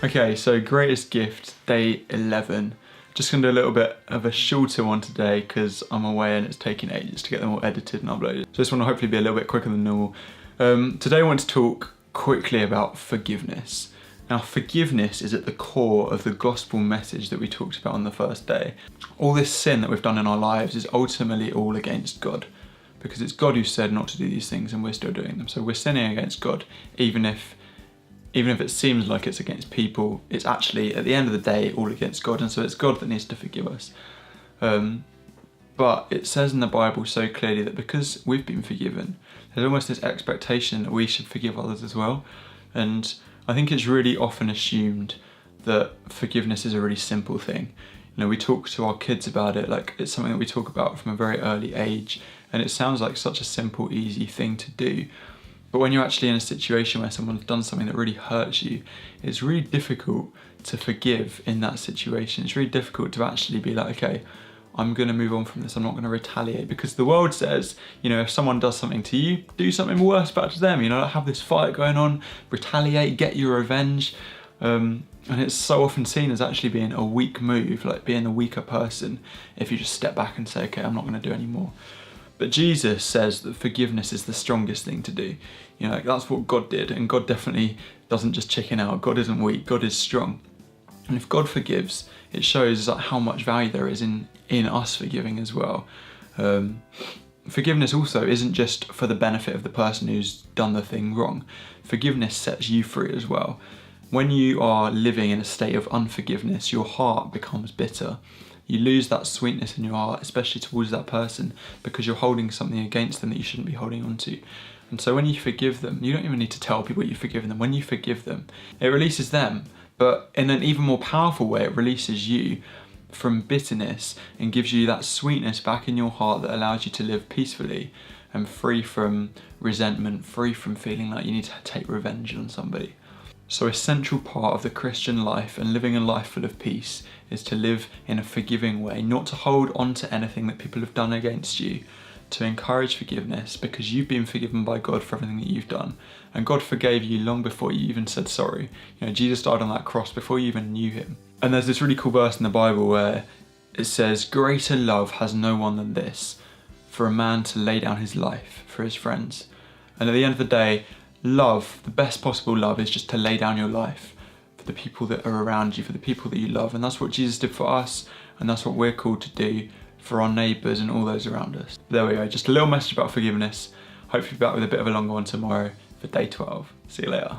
Okay, so greatest gift, day 11. Just gonna do a little bit of a shorter one today because I'm away and it's taking ages to get them all edited and uploaded. So this one will hopefully be a little bit quicker than normal. Today I want to talk quickly about forgiveness. Now, forgiveness is at the core of the gospel message that we talked about on the first day. All this sin that we've done in our lives is ultimately all against God, because it's God who said not to do these things and we're still doing them. So we're sinning against God, even if it seems like it's against people, it's actually, at the end of the day, all against God, and so it's God that needs to forgive us. But it says in the Bible so clearly that because we've been forgiven, there's almost this expectation that we should forgive others as well. And I think it's really often assumed that forgiveness is a really simple thing. You know, we talk to our kids about it, like it's something that we talk about from a very early age, and it sounds like such a simple, easy thing to do. But when you're actually in a situation where someone's done something that really hurts you, it's really difficult to forgive in that situation. It's really difficult to actually be like, okay, I'm gonna move on from this, I'm not gonna retaliate, because the world says, you know, if someone does something to you, do something worse back to them, you know, have this fight going on, retaliate, get your revenge. And it's so often seen as actually being a weak move, like being the weaker person, if you just step back and say, okay, I'm not gonna do any more. But Jesus says that forgiveness is the strongest thing to do. You know, like that's what God did, and God definitely doesn't just chicken out. God isn't weak, God is strong. And if God forgives, it shows like how much value there is in us forgiving as well. Forgiveness also isn't just for the benefit of the person who's done the thing wrong. Forgiveness sets you free as well. When you are living in a state of unforgiveness, your heart becomes bitter. You lose that sweetness in your heart, especially towards that person, because you're holding something against them that you shouldn't be holding on to. And so when you forgive them, you don't even need to tell people you've forgiven them. When you forgive them, it releases them, but in an even more powerful way, it releases you from bitterness and gives you that sweetness back in your heart that allows you to live peacefully and free from resentment, free from feeling like you need to take revenge on somebody. So a central part of the Christian life and living a life full of peace is to live in a forgiving way, not to hold on to anything that people have done against you, to encourage forgiveness because you've been forgiven by God for everything that you've done. And God forgave you long before you even said sorry. You know, Jesus died on that cross before you even knew him. And there's this really cool verse in the Bible where it says, "Greater love has no one than this, for a man to lay down his life for his friends." And at the end of the day, love, the best possible love, is just to lay down your life for the people that are around you, for the people that you love. And that's what Jesus did for us, and that's what we're called to do for our neighbours and all those around us. There we go, just a little message about forgiveness. Hopefully back with a bit of a longer one tomorrow for day 12. See you later.